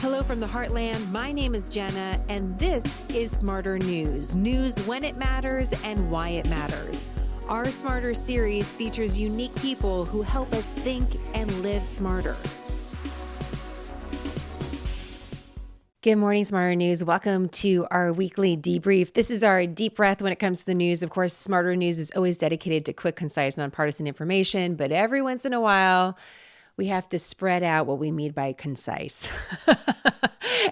Hello from the Heartland. My name is Jenna, and this is Smarter News. News when it matters and why it matters. Our Smarter series features unique people who help us think and live smarter. Good morning, Smarter News. Welcome to our weekly debrief. This is our deep breath when it comes to the news. Of course, Smarter News is always dedicated to quick, concise, nonpartisan information, but every once in a while, we have to spread out what we mean by concise.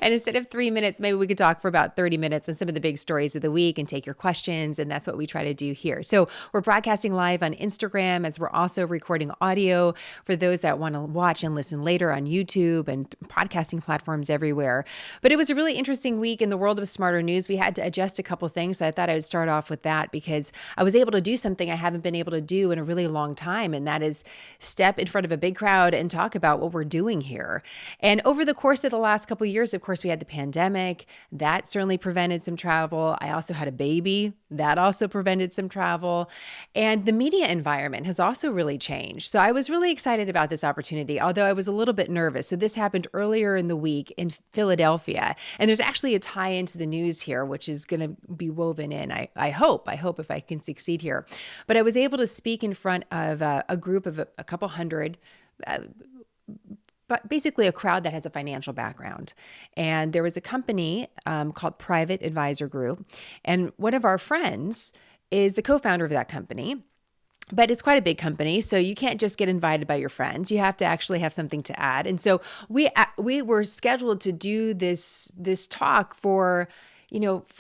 And instead of 3 minutes, maybe we could talk for about 30 minutes on some of the big stories of the week and take your questions. And that's what we try to do here. So we're broadcasting live on Instagram, as we're also recording audio for those that want to watch and listen later on YouTube and podcasting platforms everywhere. But it was a really interesting week in the world of Smarter News. We had to adjust a couple things. So I thought I would start off with that because I was able to do something I haven't been able to do in a really long time. And that is step in front of a big crowd and talk about what we're doing here. And over the course of the last couple of years, of course, we had the pandemic. That certainly prevented some travel. I also had a baby. That also prevented some travel. And the media environment has also really changed. So I was really excited about this opportunity, although I was a little bit nervous. So this happened earlier in the week in Philadelphia. And there's actually a tie into the news here, which is going to be woven in. I hope if I can succeed here. But I was able to speak in front of a group of a couple hundred, but basically a crowd that has a financial background. And there was a company called Private Advisor Group. And one of our friends is the co-founder of that company. But it's quite a big company, so you can't just get invited by your friends. You have to actually have something to add. And so we were scheduled to do this talk for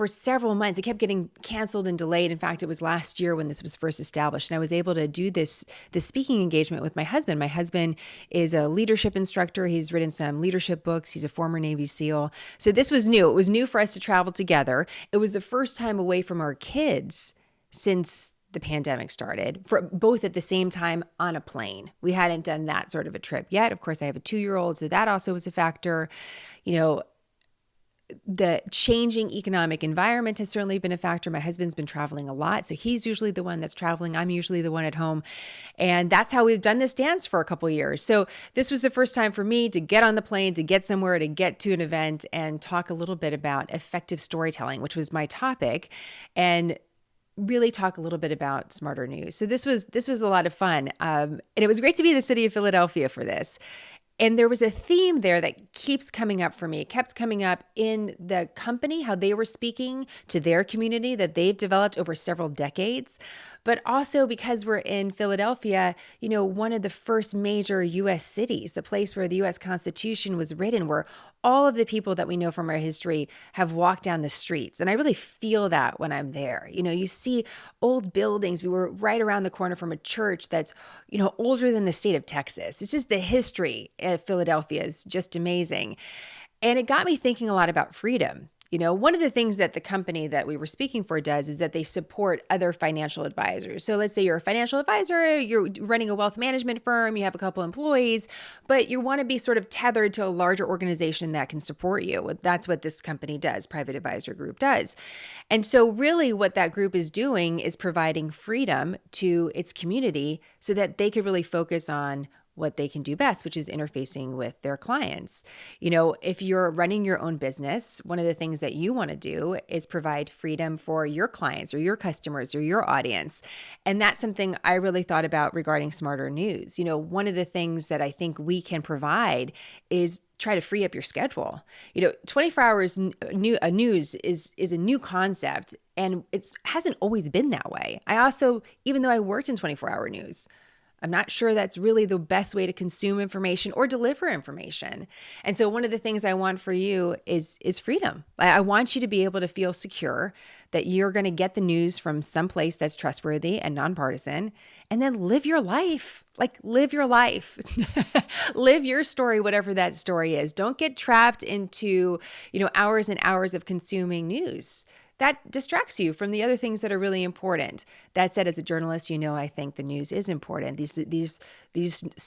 several months. It kept getting canceled and delayed. In fact, it was last year when this was first established. And I was able to do this speaking engagement with my husband. My husband is a leadership instructor. He's written some leadership books. He's a former Navy SEAL. So this was new. It was new for us to travel together. It was the first time away from our kids since the pandemic started, for both at the same time on a plane. We hadn't done that sort of a trip yet. Of course, I have a 2-year-old, so that also was a factor. The changing economic environment has certainly been a factor. My husband's been traveling a lot, so he's usually the one that's traveling. I'm usually the one at home. And that's how we've done this dance for a couple of years. So this was the first time for me to get on the plane, to get somewhere, to get to an event and talk a little bit about effective storytelling, which was my topic, and really talk a little bit about Smarter News. So this was a lot of fun. And it was great to be in the city of Philadelphia for this. And there was a theme there that keeps coming up for me. It kept coming up in the company, how they were speaking to their community that they've developed over several decades. But also because we're in Philadelphia, one of the first major U.S. cities, the place where the U.S. Constitution was written, where all of the people that we know from our history have walked down the streets. And I really feel that when I'm there. You see old buildings. We were right around the corner from a church that's, older than the state of Texas. It's just the history of Philadelphia is just amazing. And it got me thinking a lot about freedom. One of the things that the company that we were speaking for does is that they support other financial advisors. So let's say you're a financial advisor, you're running a wealth management firm, you have a couple employees, but you want to be sort of tethered to a larger organization that can support you. That's what this company does, Private Advisor Group does. And so really what that group is doing is providing freedom to its community so that they could really focus on what they can do best, which is interfacing with their clients. If you're running your own business, one of the things that you want to do is provide freedom for your clients or your customers or your audience. And that's something I really thought about regarding Smarter News. One of the things that I think we can provide is try to free up your schedule. 24 hours news is a new concept, and it hasn't always been that way. I also, even though I worked in 24-hour news, I'm not sure that's really the best way to consume information or deliver information. And so one of the things I want for you is freedom. I want you to be able to feel secure that you're going to get the news from someplace that's trustworthy and nonpartisan, and then live your life. Live your life. Live your story, whatever that story is. Don't get trapped into, hours and hours of consuming news. That distracts you from the other things that are really important. That said, as a journalist, I think the news is important. These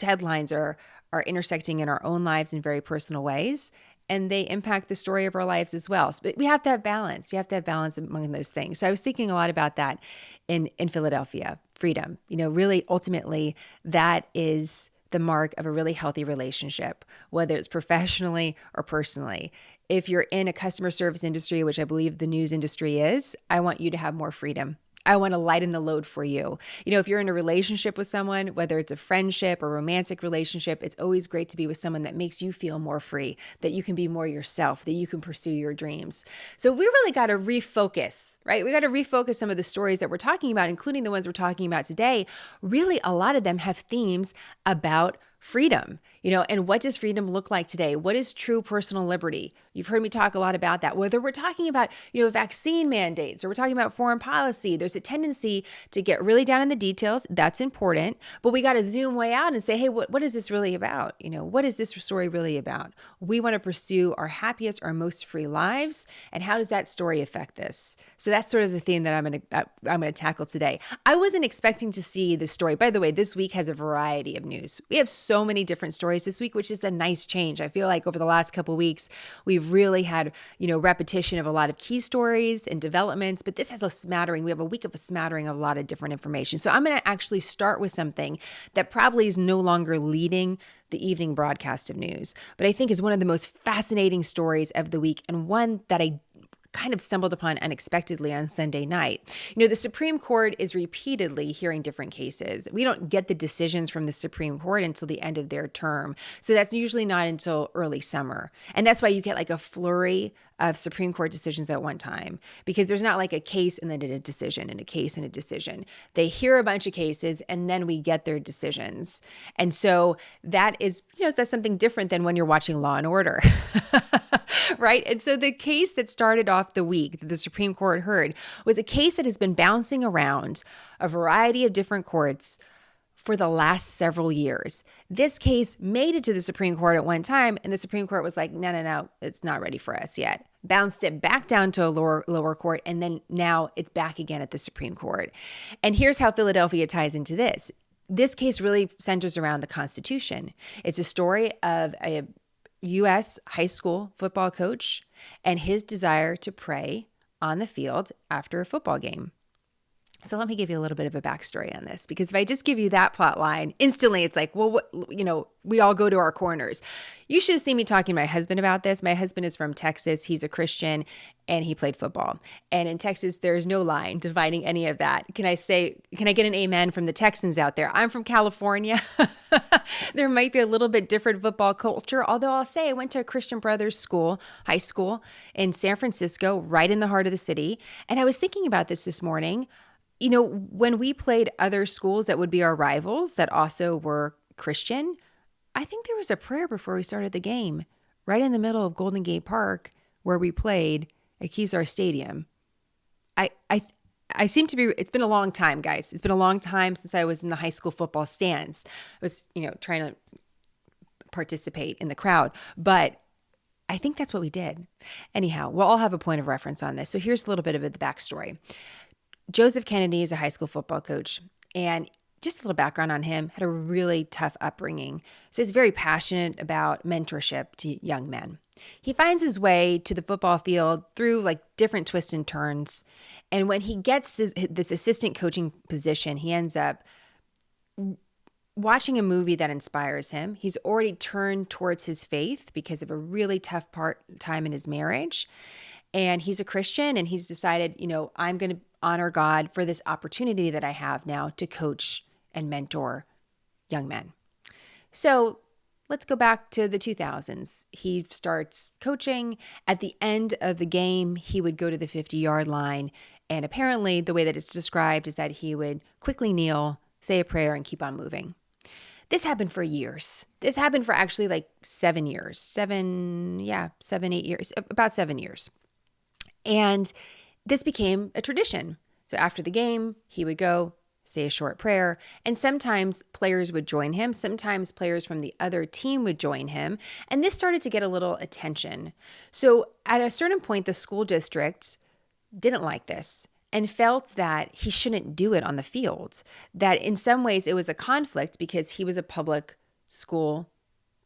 headlines are intersecting in our own lives in very personal ways, and they impact the story of our lives as well. But we have to have balance. You have to have balance among those things. So I was thinking a lot about that in Philadelphia, freedom. Really, ultimately, that is the mark of a really healthy relationship, whether it's professionally or personally. If you're in a customer service industry, which I believe the news industry is, I want you to have more freedom. I want to lighten the load for you. If you're in a relationship with someone, whether it's a friendship or romantic relationship, it's always great to be with someone that makes you feel more free, that you can be more yourself, that you can pursue your dreams. So we really got to refocus, right? We got to refocus some of the stories that we're talking about, including the ones we're talking about today. Really, a lot of them have themes about freedom, and what does freedom look like today? What is true personal liberty? You've heard me talk a lot about that. Whether we're talking about, vaccine mandates or we're talking about foreign policy, there's a tendency to get really down in the details. That's important, but we got to zoom way out and say, hey, what is this really about? What is this story really about? We want to pursue our happiest, our most free lives. And how does that story affect this? So that's sort of the theme that I'm going to tackle today. I wasn't expecting to see this story. By the way, this week has a variety of news. We have so many different stories this week, which is a nice change. I feel like over the last couple of weeks, we've really had, repetition of a lot of key stories and developments, but this has a smattering. We have a week of a smattering of a lot of different information. So I'm going to actually start with something that probably is no longer leading the evening broadcast of news, but I think is one of the most fascinating stories of the week, and one that I kind of stumbled upon unexpectedly on Sunday night. The Supreme Court is repeatedly hearing different cases. We don't get the decisions from the Supreme Court until the end of their term. So that's usually not until early summer. And that's why you get like a flurry of Supreme Court decisions at one time, because there's not like a case and then a decision and a case and a decision. They hear a bunch of cases and then we get their decisions. And so that is, that's something different than when you're watching Law and Order. Right? And so the case that started off the week that the Supreme Court heard was a case that has been bouncing around a variety of different courts for the last several years. This case made it to the Supreme Court at one time, and the Supreme Court was like, no, it's not ready for us yet. Bounced it back down to a lower court, and then now it's back again at the Supreme Court. And here's how Philadelphia ties into this. This case really centers around the Constitution. It's a story of a U.S. high school football coach and his desire to pray on the field after a football game. So let me give you a little bit of a backstory on this, because if I just give you that plot line, instantly it's like, well, we all go to our corners. You should have seen me talking to my husband about this. My husband is from Texas. He's a Christian and he played football. And in Texas, there's no line dividing any of that. Can I get an amen from the Texans out there? I'm from California. There might be a little bit different football culture, although I'll say I went to a Christian Brothers school, high school in San Francisco, right in the heart of the city. And I was thinking about this morning. When we played other schools that would be our rivals that also were Christian, I think there was a prayer before we started the game, right in the middle of Golden Gate Park, where we played at Kezar Stadium. I seem to be, it's been a long time, guys. It's been a long time since I was in the high school football stands. I was, trying to participate in the crowd, but I think that's what we did. Anyhow, we'll all have a point of reference on this. So here's a little bit of the backstory. Joseph Kennedy is a high school football coach, and just a little background on him, had a really tough upbringing. So he's very passionate about mentorship to young men. He finds his way to the football field through like different twists and turns. And when he gets this assistant coaching position, he ends up watching a movie that inspires him. He's already turned towards his faith because of a really tough time in his marriage. And he's a Christian, and he's decided, I'm going to honor God for this opportunity that I have now to coach and mentor young men. So let's go back to the 2000s. He starts coaching. At the end of the game, he would go to the 50-yard line. And apparently the way that it's described is that he would quickly kneel, say a prayer, and keep on moving. This happened for years. This happened for actually like 7 years, 8 years, about 7 years. And this became a tradition. So after the game, he would go say a short prayer, and sometimes players would join him. Sometimes players from the other team would join him. And this started to get a little attention. So at a certain point, the school district didn't like this and felt that he shouldn't do it on the field, that in some ways it was a conflict because he was a public school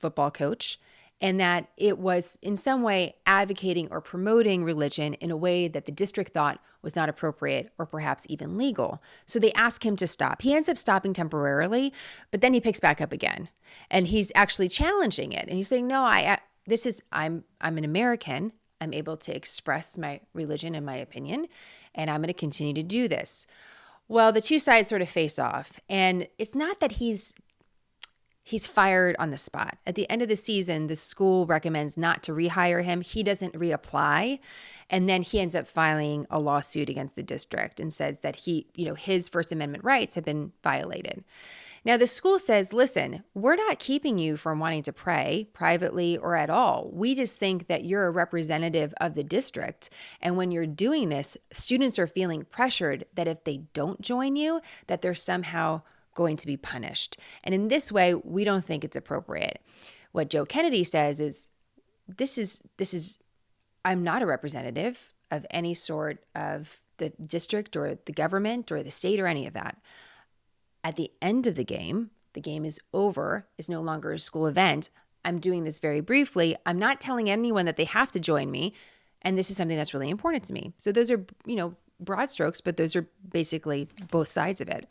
football coach and that it was in some way advocating or promoting religion in a way that the district thought was not appropriate or perhaps even legal. So they ask him to stop. He ends up stopping temporarily, but then he picks back up again, and he's actually challenging it. And he's saying, no, I'm an American. I'm able to express my religion and my opinion, and I'm going to continue to do this. Well, the two sides sort of face off, and it's not that he's fired on the spot. At the end of the season, the school recommends not to rehire him. He doesn't reapply, and then he ends up filing a lawsuit against the district and says that his First Amendment rights have been violated. Now, the school says, listen, we're not keeping you from wanting to pray privately or at all. We just think that you're a representative of the district. And when you're doing this, students are feeling pressured that if they don't join you, that they're somehow going to be punished. And in this way, we don't think it's appropriate. What Joe Kennedy says is, this is, I'm not a representative of any sort of the district or the government or the state or any of that. At the end of the game is over, it's no longer a school event. I'm doing this very briefly. I'm not telling anyone that they have to join me. And this is something that's really important to me. So those are, broad strokes, but those are basically both sides of it.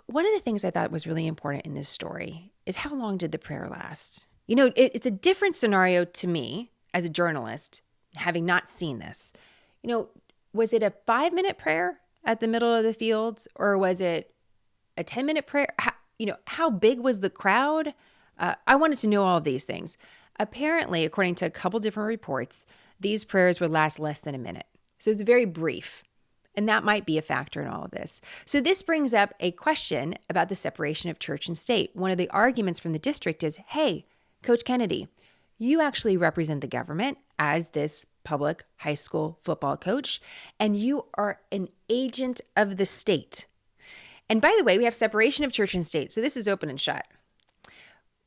One of the things I thought was really important in this story is how long did the prayer last? It's a different scenario to me as a journalist, having not seen this. Was it a 5-minute prayer at the middle of the field, or was it a 10-minute prayer? How big was the crowd? I wanted to know all of these things. Apparently, according to a couple different reports, these prayers would last less than a minute. So it's very brief. And that might be a factor in all of this. So this brings up a question about the separation of church and state. One of the arguments from the district is, hey, Coach Kennedy, you actually represent the government as this public high school football coach, and you are an agent of the state. And by the way, we have separation of church and state, so this is open and shut.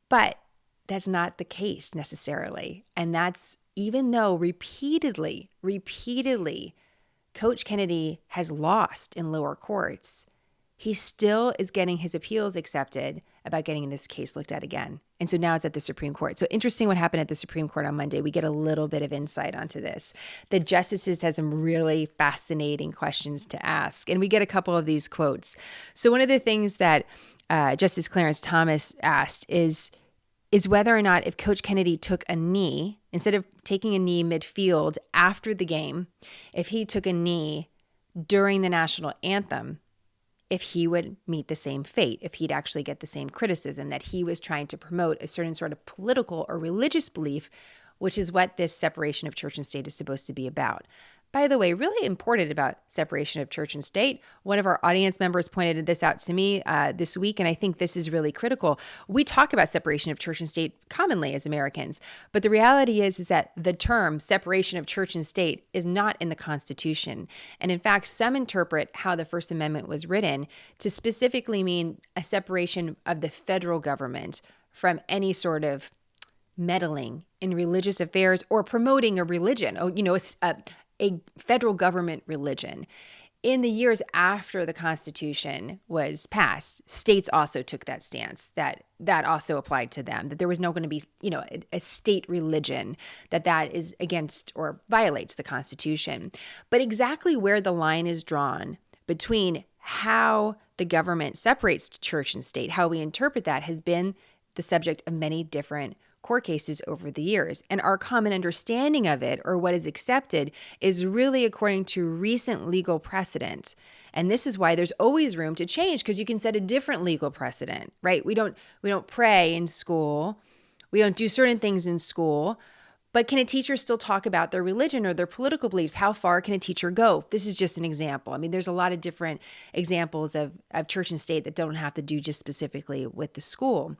But that's not the case necessarily. And that's even though repeatedly, Coach Kennedy has lost in lower courts, he still is getting his appeals accepted about getting this case looked at again. And so now it's at the Supreme Court. So interesting what happened at the Supreme Court on Monday. We get a little bit of insight onto this. The justices had some really fascinating questions to ask. And we get a couple of these quotes. So one of the things that Justice Clarence Thomas asked is whether or not if Coach Kennedy took a knee, instead of taking a knee midfield after the game, if he took a knee during the national anthem, if he would meet the same fate, if he'd actually get the same criticism, that he was trying to promote a certain sort of political or religious belief, which is what this separation of church and state is supposed to be about. By the way, really important about separation of church and state. One of our audience members pointed this out to me this week, and I think this is really critical. We talk about separation of church and state commonly as Americans, but the reality is that the term separation of church and state is not in the Constitution. And in fact, some interpret how the First Amendment was written to specifically mean a separation of the federal government from any sort of meddling in religious affairs or promoting a religion, a federal government religion. In the years after the Constitution was passed, states also took that stance, that also applied to them, that there was not going to be, a state religion, that is against or violates the Constitution. But exactly where the line is drawn between how the government separates church and state, how we interpret that, has been the subject of many different court cases over the years. And our common understanding of it, or what is accepted, is really according to recent legal precedent. And this is why there's always room to change, because you can set a different legal precedent, right? We don't pray in school. We don't do certain things in school. But can a teacher still talk about their religion or their political beliefs? How far can a teacher go? This is just an example. I mean, there's a lot of different examples of church and state that don't have to do just specifically with the school.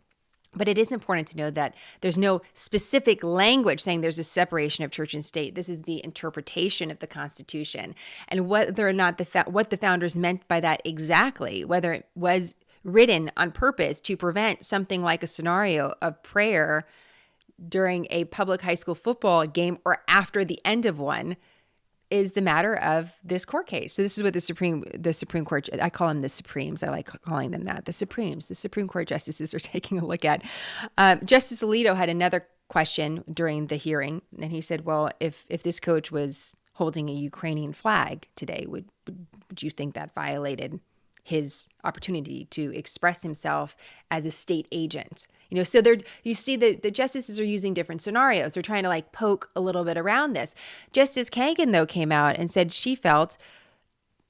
But it is important to know that there's no specific language saying there's a separation of church and state. This is the interpretation of the Constitution, and whether or not what the founders meant by that exactly, whether it was written on purpose to prevent something like a scenario of prayer during a public high school football game or after the end of one, is the matter of this court case. So this is what the Supreme Court, I call them the Supremes. I like calling them that. The Supremes, the Supreme Court justices are taking a look at. Justice Alito had another question during the hearing, and he said, well, if this coach was holding a Ukrainian flag today, would you think that violated his opportunity to express himself as a state agent? So you see the justices are using different scenarios. They're trying to like poke a little bit around this. Justice Kagan, though, came out and said she felt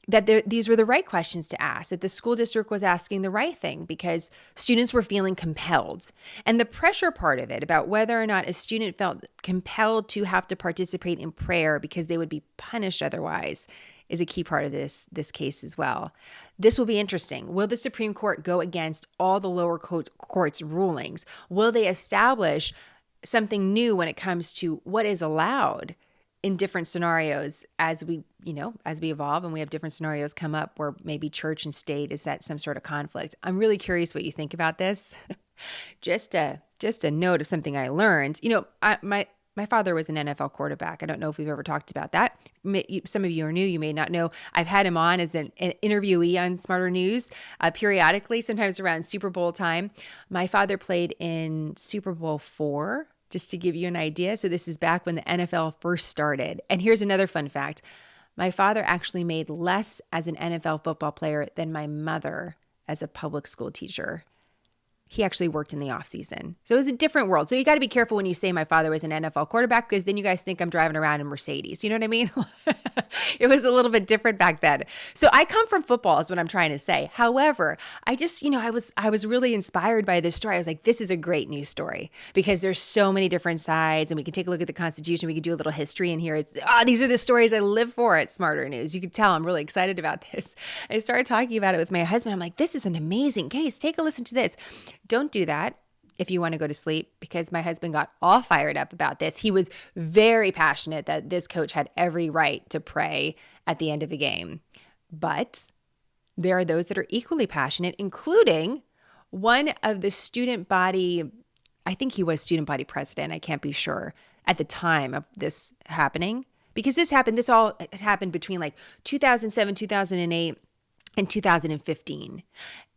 that these were the right questions to ask, that the school district was asking the right thing because students were feeling compelled. And the pressure part of it about whether or not a student felt compelled to have to participate in prayer because they would be punished otherwise is a key part of this case as well. This will be interesting. Will the Supreme Court go against all the lower courts' rulings? Will they establish something new when it comes to what is allowed in different scenarios as we evolve and we have different scenarios come up where maybe church and state is at some sort of conflict? I'm really curious what you think about this. Just a note of something I learned. My father was an NFL quarterback. I don't know if we've ever talked about that. Some of you are new. You may not know. I've had him on as an interviewee on Smarter News periodically, sometimes around Super Bowl time. My father played in Super Bowl IV, just to give you an idea. So this is back when the NFL first started. And here's another fun fact. My father actually made less as an NFL football player than my mother as a public school teacher. He actually worked in the off season. So it was a different world. So you got to be careful when you say my father was an NFL quarterback, because then you guys think I'm driving around in Mercedes. You know what I mean? It was a little bit different back then. So I come from football is what I'm trying to say. However, I just, I was really inspired by this story. I was like, this is a great news story because there's so many different sides, and we can take a look at the Constitution. We can do a little history in here. These are the stories I live for at Smarter News. You can tell I'm really excited about this. I started talking about it with my husband. I'm like, this is an amazing case. Take a listen to this. Don't do that if you want to go to sleep, because my husband got all fired up about this. He was very passionate that this coach had every right to pray at the end of a game. But there are those that are equally passionate, including one of the student body, I think he was student body president, I can't be sure, at the time of this happening. Because this all happened between like 2007, 2008, in 2015.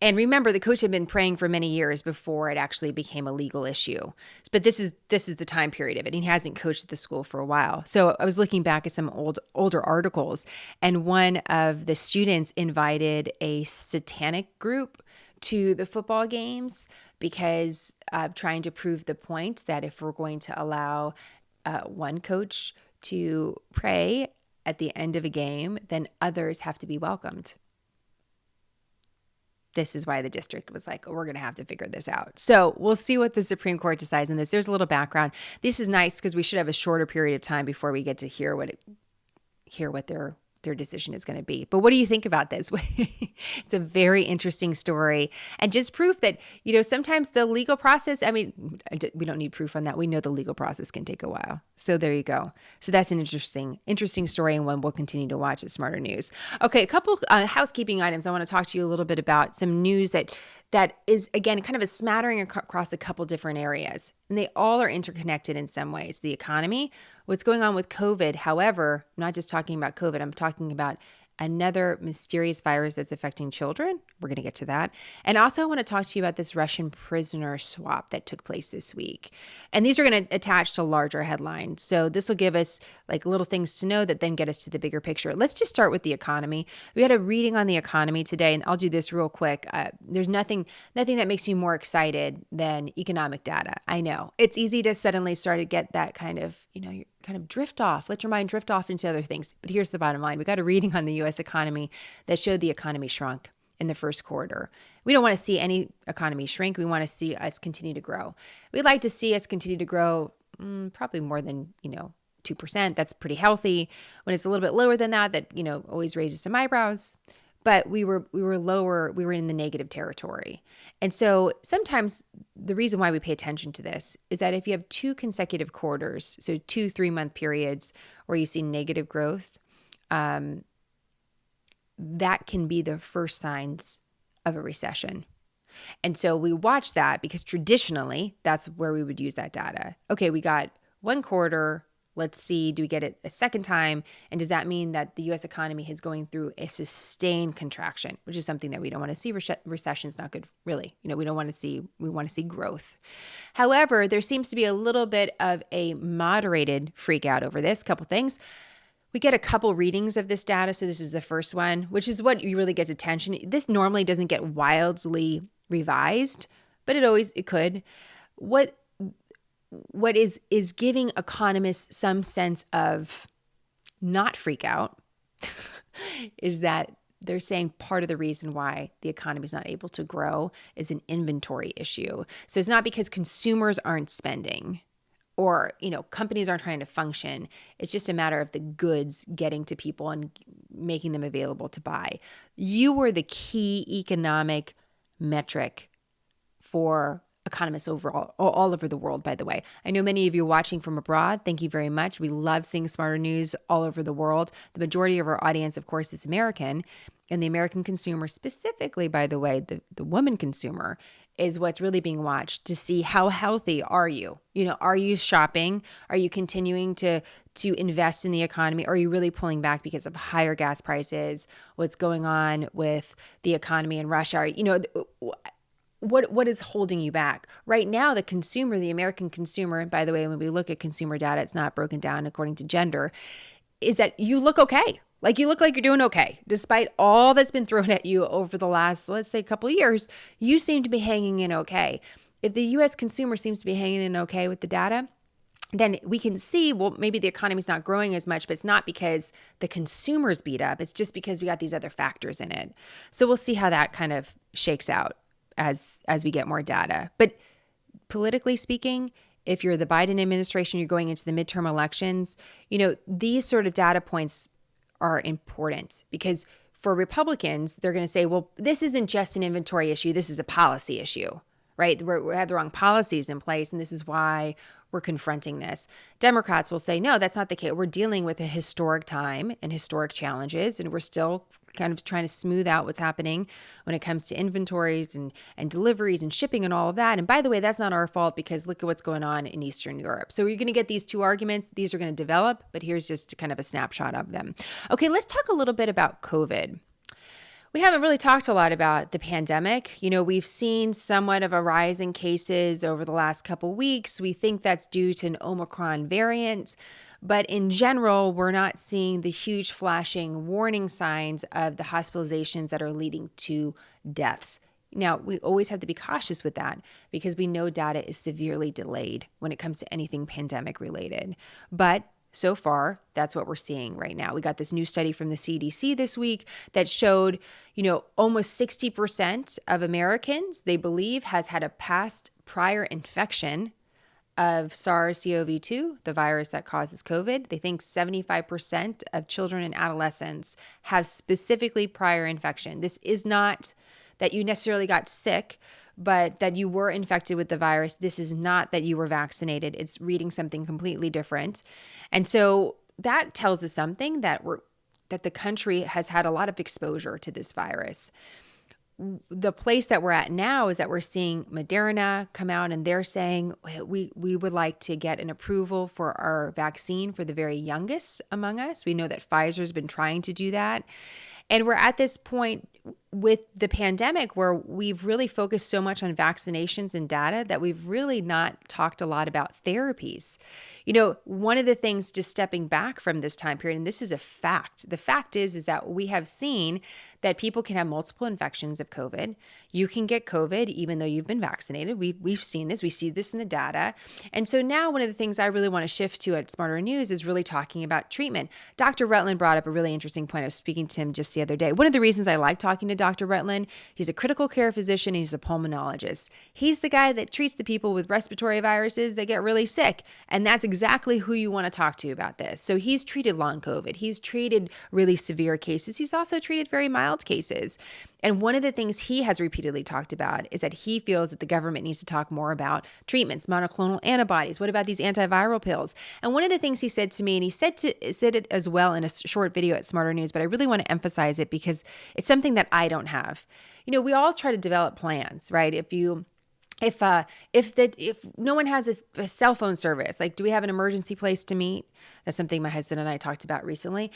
And remember, the coach had been praying for many years before it actually became a legal issue. But this is the time period of it. He hasn't coached at the school for a while. So I was looking back at some older articles, and one of the students invited a satanic group to the football games because of trying to prove the point that if we're going to allow one coach to pray at the end of a game, then others have to be welcomed. This is why the district was like, we're going to have to figure this out. So we'll see what the Supreme Court decides on this. There's a little background. This is nice because we should have a shorter period of time before we get to hear what their decision is going to be. But what do you think about this? It's a very interesting story, and just proof that, sometimes the legal process, we don't need proof on that. We know the legal process can take a while. So there you go. So that's an interesting story, and one we'll continue to watch at Smarter News. Okay, a couple housekeeping items. I want to talk to you a little bit about some news that is, again, kind of a smattering across a couple different areas. And they all are interconnected in some ways. The economy, what's going on with COVID. However, I'm not just talking about COVID. I'm talking about another mysterious virus that's affecting children. We're going to get to that. And also I want to talk to you about this Russian prisoner swap that took place this week. And these are going to attach to larger headlines. So this will give us like little things to know that then get us to the bigger picture. Let's just start with the economy. We had a reading on the economy today, and I'll do this real quick. There's nothing that makes you more excited than economic data. I know it's easy to suddenly start to get that kind of, you kind of drift off, let your mind drift off into other things. But here's the bottom line. We got a reading on the U.S. economy that showed the economy shrunk in the first quarter. We don't want to see any economy shrink. We want to see us continue to grow. We'd like to see us continue to grow probably more than, 2%. That's pretty healthy. When it's a little bit lower than that, always raises some eyebrows. But we were lower, we were in the negative territory. And so sometimes the reason why we pay attention to this is that if you have 2 consecutive quarters, so 2 3-month periods where you see negative growth, that can be the first signs of a recession. And so we watch that because traditionally that's where we would use that data. Okay, we got 1 quarter Let's see, do we get it a second time? And does that mean that the US economy is going through a sustained contraction, which is something that we don't want to see? Recession is not good, really. We don't want to see, we want to see growth. However, there seems to be a little bit of a moderated freak out over this. Couple things. We get a couple readings of this data. So this is the first one, which is what really gets attention. This normally doesn't get wildly revised, but it could. What is giving economists some sense of not freak out is that they're saying part of the reason why the economy is not able to grow is an inventory issue. So it's not because consumers aren't spending or, companies aren't trying to function. It's just a matter of the goods getting to people and making them available to buy. You were the key economic metric for economists overall, all over the world, by the way. I know many of you are watching from abroad. Thank you very much. We love seeing Smarter News all over the world. The majority of our audience, of course, is American. And the American consumer, specifically, by the way, the woman consumer, is what's really being watched to see how healthy are you? Are you shopping? Are you continuing to invest in the economy? Are you really pulling back because of higher gas prices? What's going on with the economy in Russia? What is holding you back? Right now, the consumer, the American consumer, and by the way, when we look at consumer data, it's not broken down according to gender, is that you look okay. Like you look like you're doing okay. Despite all that's been thrown at you over the last, let's say, couple of years, you seem to be hanging in okay. If the U.S. consumer seems to be hanging in okay with the data, then we can see, well, maybe the economy's not growing as much, but it's not because the consumer's beat up. It's just because we got these other factors in it. So we'll see how that kind of shakes out as we get more data. But politically speaking, if you're the Biden administration, you're going into the midterm elections, these sort of data points are important because for Republicans, they're going to say, well, this isn't just an inventory issue. This is a policy issue, right? We have the wrong policies in place, and this is why we're confronting this. Democrats will say, no, that's not the case. We're dealing with a historic time and historic challenges, and we're still kind of trying to smooth out what's happening when it comes to inventories and deliveries and shipping and all of that. And by the way, that's not our fault because look at what's going on in Eastern Europe. So you're going to get these two arguments. These are going to develop, but here's just kind of a snapshot of them. Okay, let's talk a little bit about COVID. We haven't really talked a lot about the pandemic. We've seen somewhat of a rise in cases over the last couple weeks. We think that's due to an Omicron variant. But in general, we're not seeing the huge flashing warning signs of the hospitalizations that are leading to deaths. Now, we always have to be cautious with that because we know data is severely delayed when it comes to anything pandemic related. But so far, that's what we're seeing right now. We got this new study from the CDC this week that showed, almost 60% of Americans, they believe, has had a past prior infection of SARS-CoV-2, the virus that causes COVID. They think 75% of children and adolescents have specifically prior infection. This is not that you necessarily got sick, but that you were infected with the virus. This is not that you were vaccinated. It's reading something completely different. And so that tells us something that the country has had a lot of exposure to this virus. The place that we're at now is that we're seeing Moderna come out and they're saying we would like to get an approval for our vaccine for the very youngest among us. We know that Pfizer's been trying to do that. And we're at this point with the pandemic where we've really focused so much on vaccinations and data that we've really not talked a lot about therapies. One of the things just stepping back from this time period, and this is a fact, the fact is that we have seen that people can have multiple infections of COVID. You can get COVID even though you've been vaccinated. We've seen this. We see this in the data. And so now one of the things I really want to shift to at Smarter News is really talking about treatment. Dr. Rutland brought up a really interesting point. I was speaking to him just the other day. One of the reasons I like talking to Dr. Rutland, he's a critical care physician. He's a pulmonologist. He's the guy that treats the people with respiratory viruses that get really sick. And that's exactly who you want to talk to about this. So he's treated long COVID. He's treated really severe cases. He's also treated very mild cases. And one of the things he has repeatedly talked about is that he feels that the government needs to talk more about treatments, monoclonal antibodies. What about these antiviral pills? And one of the things he said to me, and he said it as well in a short video at Smarter News, but I really want to emphasize it because it's something that I don't have. We all try to develop plans, right? If you if no one has a cell phone service, like, do we have an emergency place to meet? That's something my husband and I talked about recently.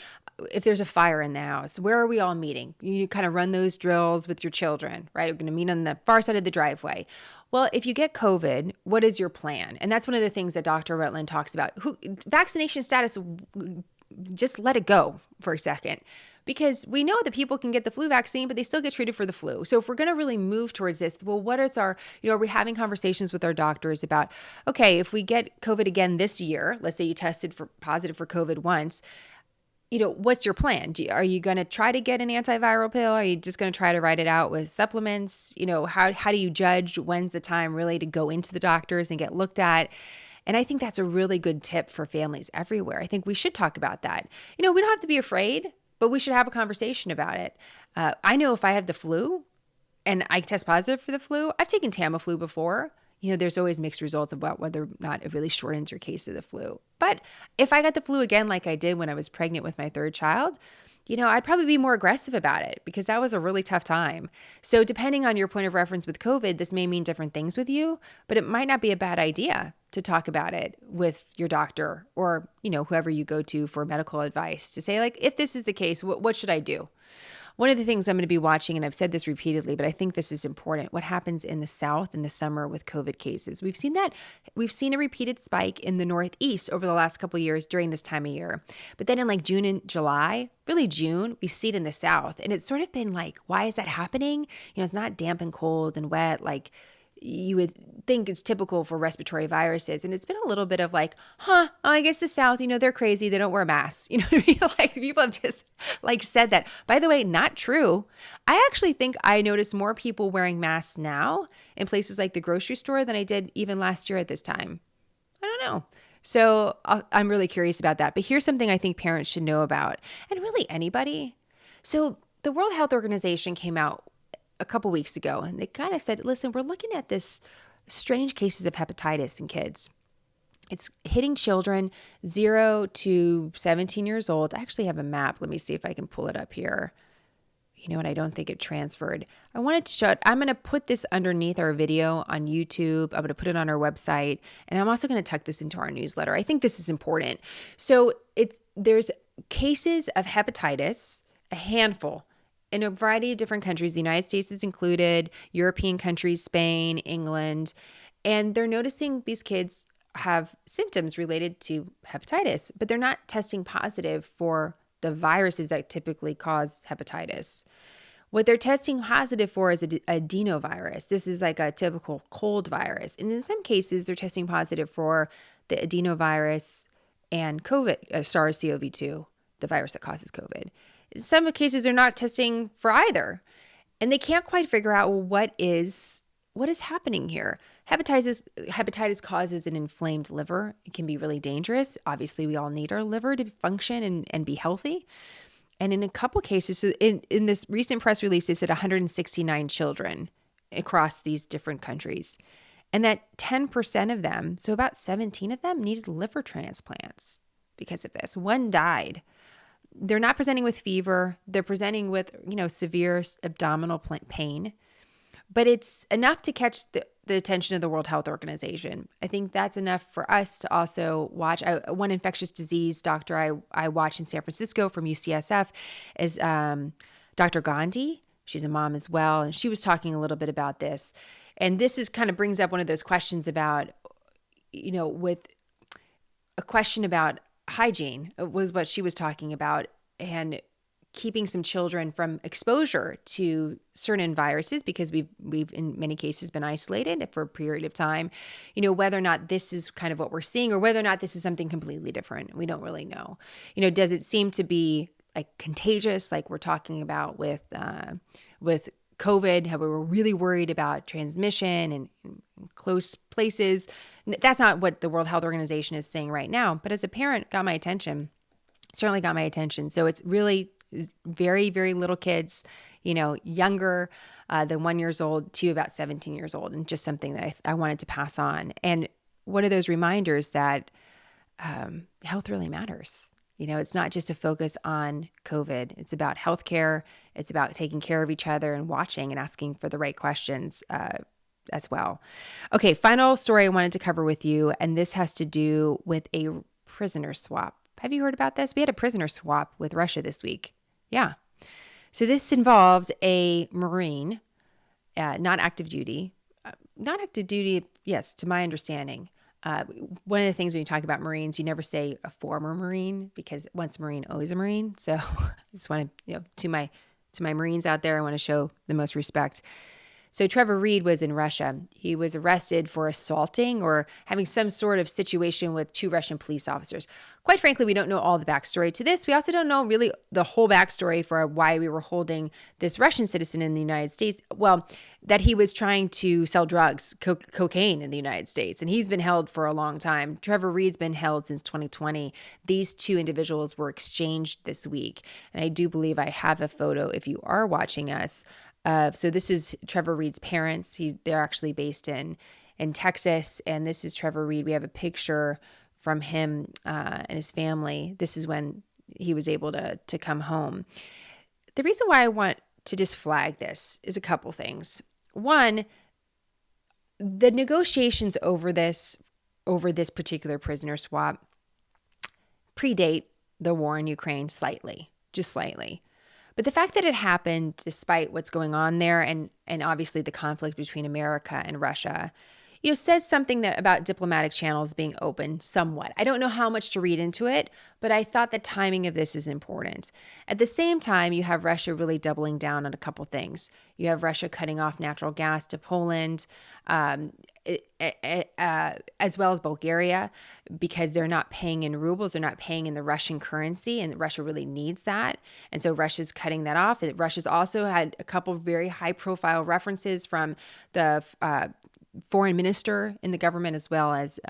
If there's a fire in the house, where are we all meeting? You kind of run those drills with your children, right? We're going to meet on the far side of the driveway. Well, if you get COVID, what is your plan? And that's one of the things that Dr. Rutland talks about. Vaccination status, just let it go for a second. Because we know that people can get the flu vaccine, but they still get treated for the flu. So if we're going to really move towards this, well, what is are we having conversations with our doctors about, okay, if we get COVID again this year, let's say you tested for positive for COVID once, what's your plan? Are you going to try to get an antiviral pill? Are you just going to try to ride it out with supplements? How do you judge when's the time really to go into the doctors and get looked at? And I think that's a really good tip for families everywhere. I think we should talk about that. We don't have to be afraid, but we should have a conversation about it. I know if I have the flu and I test positive for the flu, I've taken Tamiflu before. There's always mixed results about whether or not it really shortens your case of the flu. But if I got the flu again, like I did when I was pregnant with my third child, I'd probably be more aggressive about it because that was a really tough time. So depending on your point of reference with COVID, this may mean different things with you, but it might not be a bad idea to talk about it with your doctor or, whoever you go to for medical advice to say, like, if this is the case, what should I do? One of the things I'm going to be watching, and I've said this repeatedly, but I think this is important, what happens in the South in the summer with COVID cases. We've seen a repeated spike in the Northeast over the last couple of years during this time of year. But then in like June and July, really June, we see it in the South. And it's sort of been like, why is that happening? It's not damp and cold and wet like you would think it's typical for respiratory viruses. And it's been a little bit of like, I guess the South, they're crazy. They don't wear masks. You know what I mean? Like people have just like said that. By the way, not true. I actually think I notice more people wearing masks now in places like the grocery store than I did even last year at this time. I don't know. So I'm really curious about that. But here's something I think parents should know about, and really anybody. So the World Health Organization came out a couple weeks ago, and they kind of said, listen, we're looking at this strange cases of hepatitis in kids. It's hitting children 0 to 17 years old. I actually have a map. Let me see if I can pull it up here. And I don't think it transferred. I wanted to show it. I'm going to put this underneath our video on YouTube. I'm going to put it on our website, and I'm also going to tuck this into our newsletter. I think this is important. So there's cases of hepatitis, a handful, in a variety of different countries. The United States is included, European countries, Spain, England, and they're noticing these kids have symptoms related to hepatitis, but they're not testing positive for the viruses that typically cause hepatitis. What they're testing positive for is adenovirus. This is like a typical cold virus. And in some cases, they're testing positive for the adenovirus and COVID, SARS-CoV-2, the virus that causes COVID. In some cases, they're not testing for either. And they can't quite figure out, well, what is happening here? Hepatitis causes an inflamed liver. It can be really dangerous. Obviously, we all need our liver to function and be healthy. And in a couple cases, so in this recent press release, they said 169 children across these different countries. And that 10% of them, so about 17 of them, needed liver transplants because of this. One died. They're not presenting with fever. They're presenting with, severe abdominal pain. But it's enough to catch the attention of the World Health Organization. I think that's enough for us to also watch. One infectious disease doctor I watch in San Francisco from UCSF is Dr. Gandhi. She's a mom as well. And she was talking a little bit about this. And this is kind of brings up one of those questions about, with a question about hygiene was what she was talking about, and keeping some children from exposure to certain viruses because we've in many cases been isolated for a period of time, whether or not this is kind of what we're seeing or whether or not this is something completely different. We don't really know. Does it seem to be like contagious, like we're talking about with COVID, how we were really worried about transmission and close places? That's not what the World Health Organization is saying right now, but as a parent, certainly got my attention. So it's really very, very little kids, younger than 1 year old to about 17 years old, and just something that I wanted to pass on. And one of those reminders that health really matters. It's not just a focus on COVID. It's about healthcare. It's about taking care of each other and watching and asking for the right questions as well. Okay, final story I wanted to cover with you, and this has to do with a prisoner swap. Have you heard about this? We had a prisoner swap with Russia this week. Yeah. So this involved a Marine, not active duty. Not active duty, yes, to my understanding. One of the things when you talk about Marines, you never say a former Marine, because once a Marine, always a Marine. So I just want to, to my Marines out there, I want to show the most respect. So Trevor Reed was in Russia. He was arrested for assaulting or having some sort of situation with 2 Russian police officers. Quite frankly, we don't know all the backstory to this. We also don't know really the whole backstory for why we were holding this Russian citizen in the United States. Well, that he was trying to sell drugs, cocaine in the United States, and he's been held for a long time. Trevor Reed's been held since 2020. These 2 individuals were exchanged this week, and I do believe I have a photo if you are watching us. So this is Trevor Reed's parents. They're actually based in Texas, and this is Trevor Reed. We have a picture from him and his family. This is when he was able to come home. The reason why I want to just flag this is a couple things. One, the negotiations over this particular prisoner swap predate the war in Ukraine slightly, just slightly. But the fact that it happened despite what's going on there and obviously the conflict between America and Russia, says something about diplomatic channels being open somewhat. I don't know how much to read into it, but I thought the timing of this is important. At the same time, you have Russia really doubling down on a couple things. You have Russia cutting off natural gas to Poland, as well as Bulgaria, because they're not paying in rubles, they're not paying in the Russian currency, and Russia really needs that. And so Russia's cutting that off. Russia's also had a couple of very high-profile references from the foreign minister in the government, as well as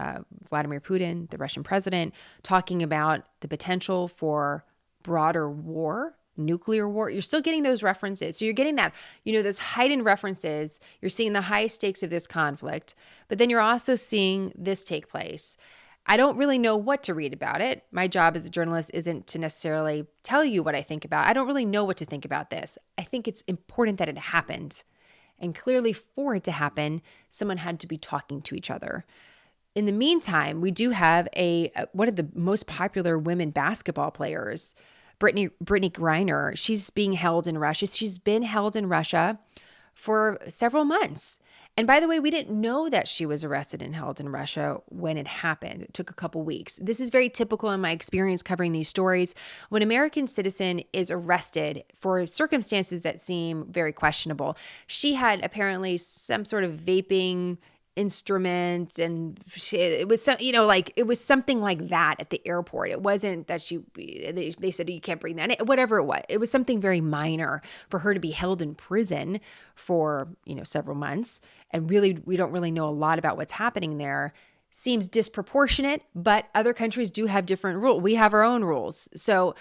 Vladimir Putin, the Russian president, talking about the potential for broader war, nuclear war. You're still getting those references. So you're getting that, those heightened references. You're seeing the high stakes of this conflict, but then you're also seeing this take place. I don't really know what to read about it. My job as a journalist isn't to necessarily tell you what I think about. I don't really know what to think about this. I think it's important that it happened. And clearly, for it to happen, someone had to be talking to each other. In the meantime, we do have one of the most popular women basketball players, Brittany Griner. She's being held in Russia. She's been held in Russia for several months. And by the way, we didn't know that she was arrested and held in Russia when it happened. It took a couple weeks. This is very typical in my experience covering these stories. When an American citizen is arrested for circumstances that seem very questionable, she had apparently some sort of vaping instrument, and it was it was something like that at the airport. It wasn't that they said you can't bring that in, whatever it was. It was something very minor for her to be held in prison for several months, and really we don't really know a lot about what's happening there. Seems disproportionate, but other countries do have different rules. We have our own rules. So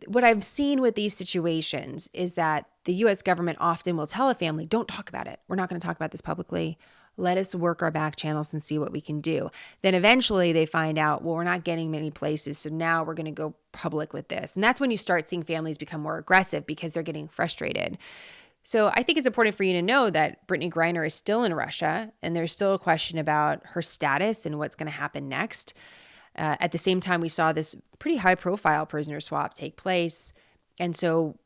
what I've seen with these situations is that the U.S. government often will tell a family, don't talk about it. We're not going to talk about this publicly. Let us work our back channels and see what we can do. Then eventually they find out, well, we're not getting many places, so now we're going to go public with this. And that's when you start seeing families become more aggressive because they're getting frustrated. So I think it's important for you to know that Brittany Griner is still in Russia, and there's still a question about her status and what's going to happen next. At the same time, we saw this pretty high-profile prisoner swap take place. And so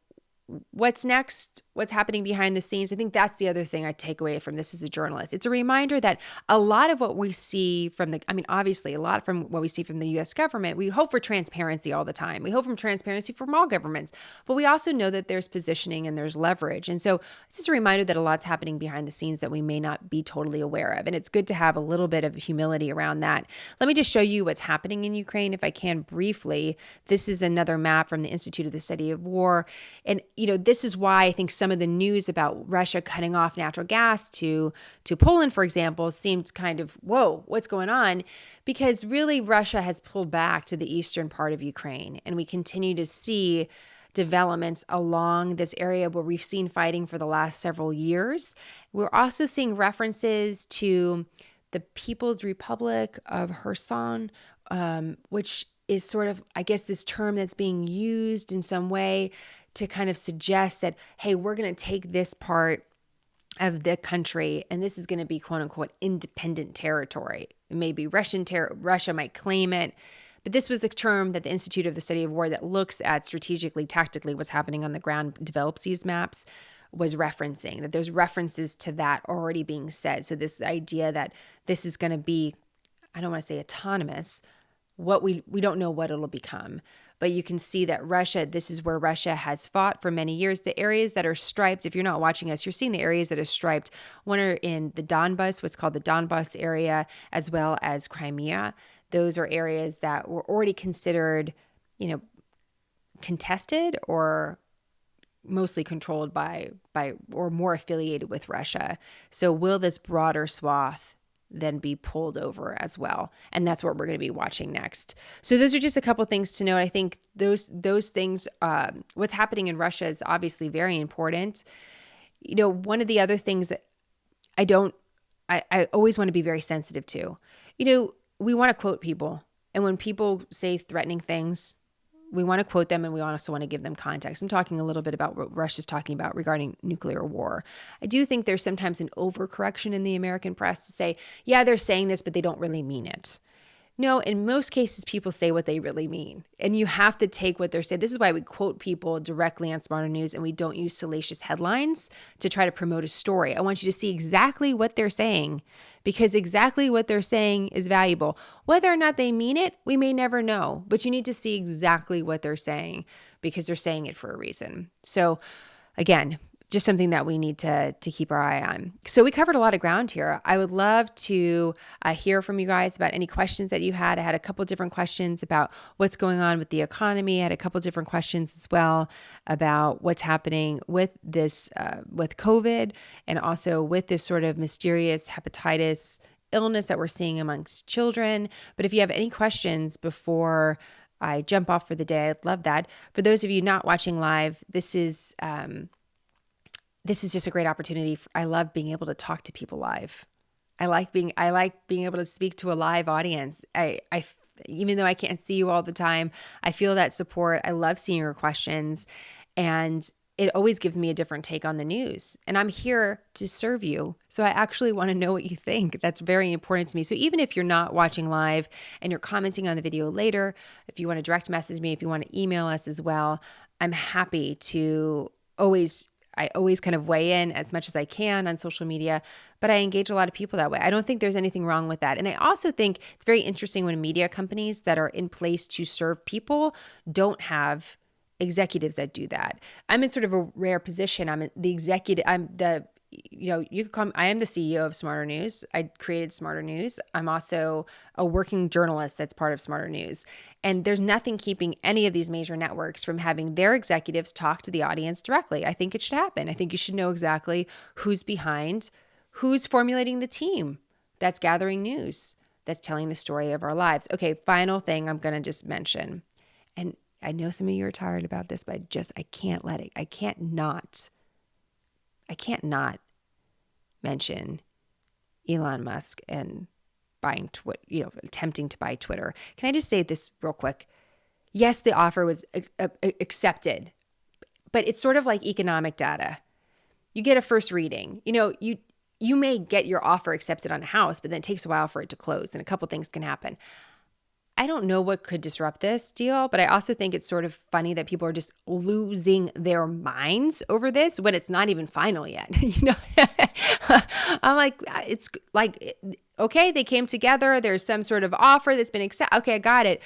what's next? What's happening behind the scenes? I think that's the other thing I take away from this as a journalist. It's a reminder that a lot of what we see obviously a lot from what we see from the U.S. government, we hope for transparency all the time. We hope for transparency from all governments, but we also know that there's positioning and there's leverage. And so it's just a reminder that a lot's happening behind the scenes that we may not be totally aware of. And it's good to have a little bit of humility around that. Let me just show you what's happening in Ukraine, if I can briefly. This is another map from the Institute of the Study of War. And, this is why I think some of the news about Russia cutting off natural gas to Poland, for example, seemed kind of, whoa, what's going on? Because really Russia has pulled back to the eastern part of Ukraine, and we continue to see developments along this area where we've seen fighting for the last several years. We're also seeing references to the People's Republic of Kherson, which is sort of, I guess, this term that's being used in some way to kind of suggest that, hey, we're going to take this part of the country, and this is going to be quote unquote independent territory. It may be Russia might claim it, but this was a term that the Institute of the Study of War that looks at strategically, tactically what's happening on the ground, develops these maps, was referencing, that there's references to that already being said. So this idea that this is going to be, I don't want to say autonomous, what we don't know what it'll become. But you can see that Russia, this is where Russia has fought for many years. The areas that are striped, if you're not watching us, you're seeing the areas that are striped. One are in the Donbas, what's called the Donbas area, as well as Crimea. Those are areas that were already considered, contested or mostly controlled by or more affiliated with Russia. So will this broader swath then be pulled over as well? And that's what we're going to be watching next. So those are just a couple things to note. I think those things, what's happening in Russia is obviously very important. One of the other things that I always want to be very sensitive to, we want to quote people. And when people say threatening things, we want to quote them, and we also want to give them context. I'm talking a little bit about what Russia's talking about regarding nuclear war. I do think there's sometimes an overcorrection in the American press to say, yeah, they're saying this, but they don't really mean it. No, in most cases, people say what they really mean, and you have to take what they're saying. This is why we quote people directly on Smarter News, and we don't use salacious headlines to try to promote a story. I want you to see exactly what they're saying, because exactly what they're saying is valuable. Whether or not they mean it, we may never know, but you need to see exactly what they're saying because they're saying it for a reason. So again, just something that we need to keep our eye on. So we covered a lot of ground here. I would love to hear from you guys about any questions that you had. I had a couple different questions about what's going on with the economy. I had a couple different questions as well about what's happening with this, with COVID, and also with this sort of mysterious hepatitis illness that we're seeing amongst children. But if you have any questions before I jump off for the day, I'd love that. For those of you not watching live, this is just a great opportunity. I love being able to talk to people live. I like being able to speak to a live audience. I even though I can't see you all the time, I feel that support. I love seeing your questions, and it always gives me a different take on the news. And I'm here to serve you. So I actually want to know what you think. That's very important to me. So even if you're not watching live and you're commenting on the video later, if you want to direct message me, if you want to email us as well, I'm happy to I always kind of weigh in as much as I can on social media, but I engage a lot of people that way. I don't think there's anything wrong with that. And I also think it's very interesting when media companies that are in place to serve people don't have executives that do that. I'm in sort of a rare position. I'm the executive. You could call me, I am the CEO of Smarter News. I created Smarter News. I'm also a working journalist that's part of Smarter News. And there's nothing keeping any of these major networks from having their executives talk to the audience directly. I think it should happen. I think you should know exactly who's behind, who's formulating the team that's gathering news, that's telling the story of our lives. Okay, final thing I'm going to just mention. And I know some of you are tired about this, but I can't let it. I can't not mention Elon Musk and buying, attempting to buy Twitter. Can I just say this real quick? Yes, the offer was accepted, but it's sort of like economic data. You get a first reading. You may get your offer accepted on a house, but then it takes a while for it to close, and a couple things can happen. I don't know what could disrupt this deal, but I also think it's sort of funny that people are just losing their minds over this when it's not even final yet. I'm like, it's like, okay, they came together. There's some sort of offer that's been accepted. Okay, I got it.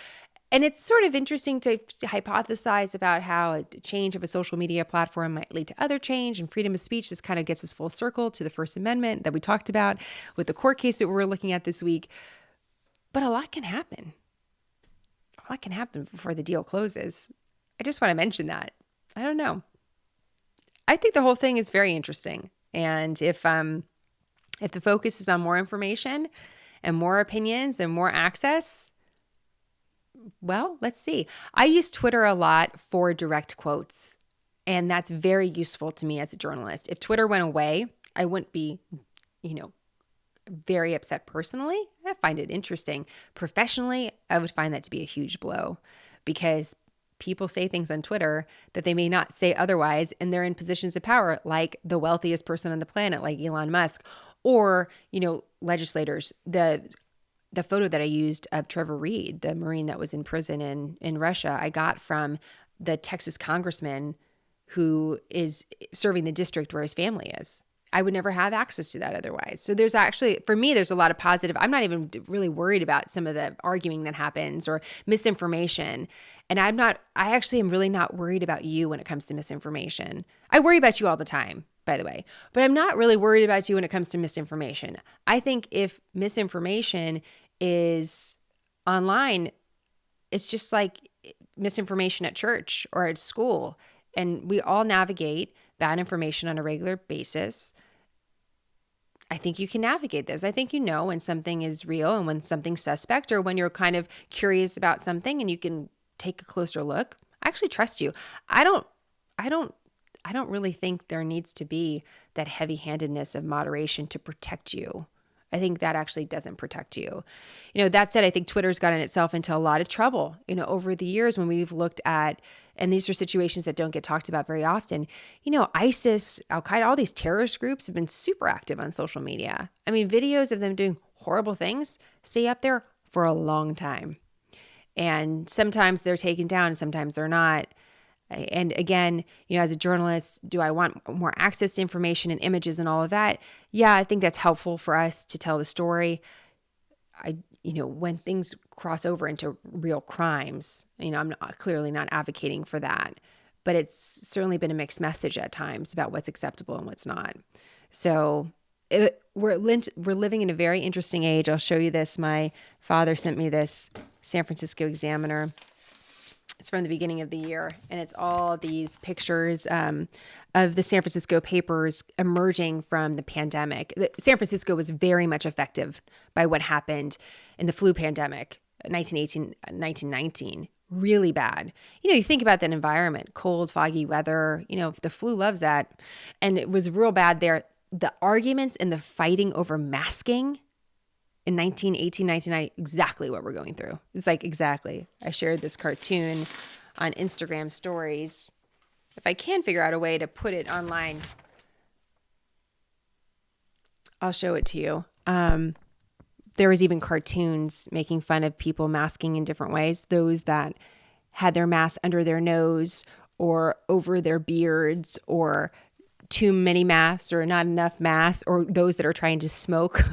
And it's sort of interesting to hypothesize about how a change of a social media platform might lead to other change, and freedom of speech. This kind of gets us full circle to the First Amendment that we talked about with the court case that we're looking at this week. But a lot can happen. What can happen before the deal closes? I just want to mention that. I don't know. I think the whole thing is very interesting. And if the focus is on more information and more opinions and more access, well, let's see. I use Twitter a lot for direct quotes, and that's very useful to me as a journalist. If Twitter went away, I wouldn't be, very upset personally. I find it interesting. Professionally, I would find that to be a huge blow because people say things on Twitter that they may not say otherwise, and they're in positions of power, like the wealthiest person on the planet, like Elon Musk, or, legislators. The photo that I used of Trevor Reed, the Marine that was in prison in Russia, I got from the Texas congressman who is serving the district where his family is. I would never have access to that otherwise. So there's actually, for me, there's a lot of positive. I'm not even really worried about some of the arguing that happens or misinformation. And I actually am really not worried about you when it comes to misinformation. I worry about you all the time, by the way, but I'm not really worried about you when it comes to misinformation. I think if misinformation is online, it's just like misinformation at church or at school. And we all navigate bad information on a regular basis. I think you can navigate this. I think when something is real and when something's suspect, or when you're kind of curious about something and you can take a closer look. I actually trust you. I don't really think there needs to be that heavy-handedness of moderation to protect you. I think that actually doesn't protect you. That said, I think Twitter's gotten itself into a lot of trouble, over the years when we've looked at, and these are situations that don't get talked about very often. ISIS, Al-Qaeda, all these terrorist groups have been super active on social media. I mean, videos of them doing horrible things stay up there for a long time. And sometimes they're taken down and sometimes they're not. And again, as a journalist, do I want more access to information and images and all of that? Yeah, I think that's helpful for us to tell the story. When things cross over into real crimes, I'm clearly not advocating for that, but it's certainly been a mixed message at times about what's acceptable and what's not. So we're living in a very interesting age. I'll show you this. My father sent me this San Francisco Examiner. It's from the beginning of the year, and it's all these pictures of the San Francisco papers emerging from the pandemic. San Francisco was very much affected by what happened in the flu pandemic, 1918, 1919. Really bad. You think about that environment, cold, foggy weather, the flu loves that. And it was real bad there. The arguments and the fighting over masking in 1918, 1990, exactly what we're going through. It's like, exactly. I shared this cartoon on Instagram stories. If I can figure out a way to put it online, I'll show it to you. There was even cartoons making fun of people masking in different ways. Those that had their mask under their nose or over their beards, or too many masks or not enough masks, or those that are trying to smoke.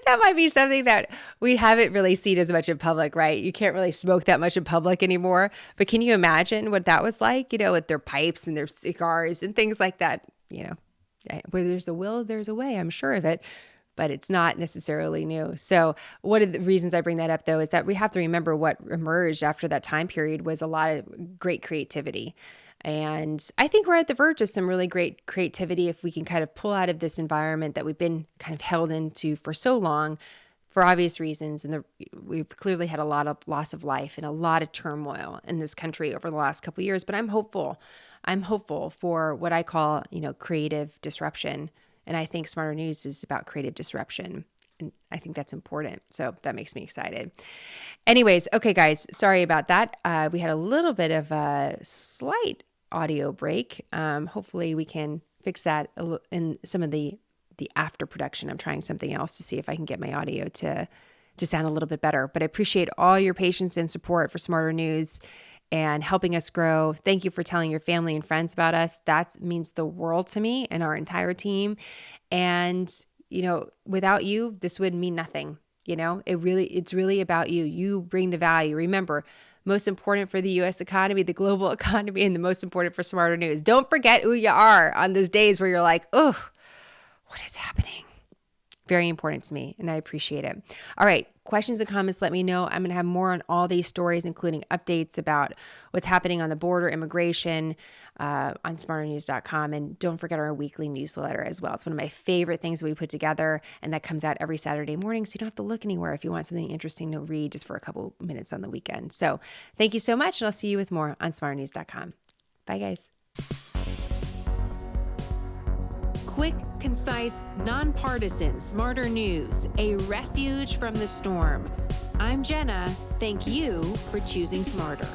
That might be something that we haven't really seen as much in public, right? You can't really smoke that much in public anymore. But can you imagine what that was like, with their pipes and their cigars and things like that? Where there's a will, there's a way, I'm sure of it. But it's not necessarily new. So one of the reasons I bring that up, though, is that we have to remember what emerged after that time period was a lot of great creativity. And I think we're at the verge of some really great creativity if we can kind of pull out of this environment that we've been kind of held into for so long, for obvious reasons. And we've clearly had a lot of loss of life and a lot of turmoil in this country over the last couple of years. But I'm hopeful. I'm hopeful for what I call, creative disruption. And I think Smarter News is about creative disruption. And I think that's important. So that makes me excited. Anyways, okay, guys, sorry about that. We had a little bit of a slight audio break. Hopefully we can fix that in some of the after production. I'm trying something else to see if I can get my audio to sound a little bit better. But I appreciate all your patience and support for Smarter News and helping us grow. Thank you for telling your family and friends about us. That means the world to me and our entire team. And, without you, this would mean nothing. It's really about you. You bring the value. Remember, most important for the U.S. economy, the global economy, and the most important for Smarter News. Don't forget who you are on those days where you're like, oh, what is happening? Very important to me, and I appreciate it. All right, questions and comments, let me know. I'm going to have more on all these stories, including updates about what's happening on the border, immigration, on smarternews.com. And don't forget our weekly newsletter as well. It's one of my favorite things we put together, and that comes out every Saturday morning, so you don't have to look anywhere if you want something interesting to read just for a couple minutes on the weekend. So thank you so much, and I'll see you with more on smarternews.com. Bye, guys. Quick, concise, nonpartisan, Smarter News, a refuge from the storm. I'm Jenna. Thank you for choosing smarter.